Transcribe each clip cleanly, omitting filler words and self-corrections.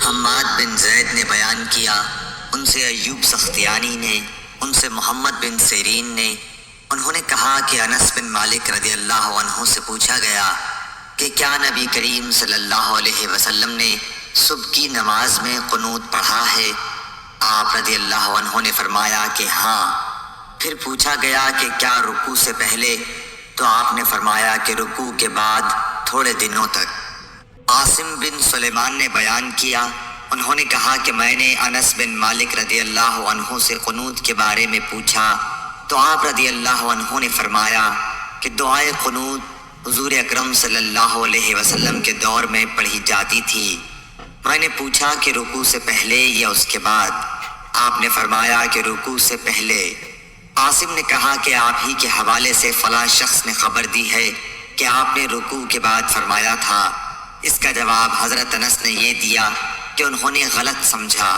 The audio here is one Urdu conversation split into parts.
حماد بن زید نے بیان کیا، ان سے ایوب سختیانی نے، ان سے محمد بن سیرین نے، انہوں نے کہا کہ انس بن مالک رضی اللہ عنہ سے پوچھا گیا کہ کیا نبی کریم صلی اللہ علیہ وسلم نے صبح کی نماز میں قنوت پڑھا ہے؟ آپ رضی اللہ عنہ نے فرمایا کہ ہاں۔ پھر پوچھا گیا کہ کیا رکوع سے پہلے؟ تو آپ نے فرمایا کہ رکوع کے بعد تھوڑے دنوں تک۔ عاصم بن سلیمان نے بیان کیا، انہوں نے کہا کہ میں نے انس بن مالک رضی اللہ عنہ سے قنوت کے بارے میں پوچھا تو آپ رضی اللہ عنہ نے فرمایا کہ دعائے قنوت حضور اکرم صلی اللہ علیہ وسلم کے دور میں پڑھی جاتی تھی۔ میں نے پوچھا کہ رکوع سے پہلے یا اس کے بعد؟ آپ نے فرمایا کہ رکوع سے پہلے۔ عاصم نے کہا کہ آپ ہی کے حوالے سے فلاں شخص نے خبر دی ہے کہ آپ نے رکوع کے بعد فرمایا تھا۔ اس کا جواب حضرت انس نے یہ دیا کہ انہوں نے غلط سمجھا۔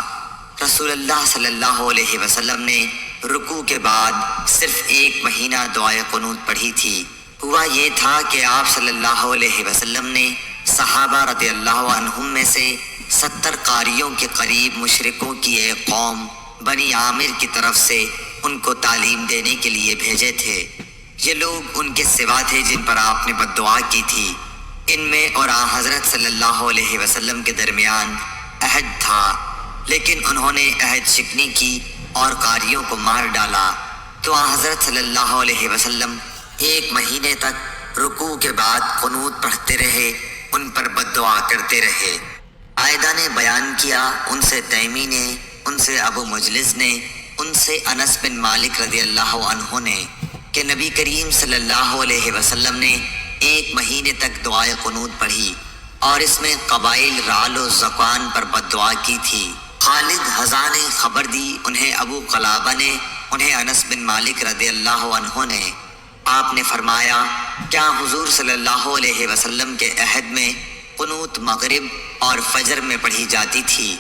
رسول اللہ صلی اللہ علیہ وسلم نے رکوع کے بعد صرف 1 مہینہ دعائے قنوت پڑھی تھی۔ ہوا یہ تھا کہ آپ صلی اللہ علیہ وسلم نے صحابہ رضی اللہ عنہم میں سے 70 قاریوں کے قریب مشرکوں کی ایک قوم بنی عامر کی طرف سے ان کو تعلیم دینے کے لیے بھیجے تھے۔ یہ لوگ ان کے سوا تھے جن پر آپ نے بد دعا کی تھی۔ ان میں اور حضرت صلی اللہ علیہ وسلم کے درمیان عہد تھا، لیکن انہوں نے عہد شکنی کی اور قاریوں کو مار ڈالا۔ تو حضرت صلی اللہ علیہ وسلم 1 مہینے تک رکوع کے بعد قنوت پڑھتے رہے، ان پر بد دعا کرتے رہے۔ عائدہ نے بیان کیا، ان سے تیمی نے، ان سے ابو مجلس نے، ان سے انس بن مالک رضی اللہ عنہ نے کہ نبی کریم صلی اللہ علیہ وسلم نے 1 مہینے تک دعائے قنوت پڑھی اور اس میں قبائل رعل و زقوان پر بد دعا کی تھی۔ خالد حذا نے خبر دی، انہیں ابو قلابہ نے، انہیں انس بن مالک رضی اللہ عنہ نے۔ آپ نے فرمایا کیا حضور صلی اللہ علیہ وسلم کے عہد میں قنوت مغرب اور فجر میں پڑھی جاتی تھی؟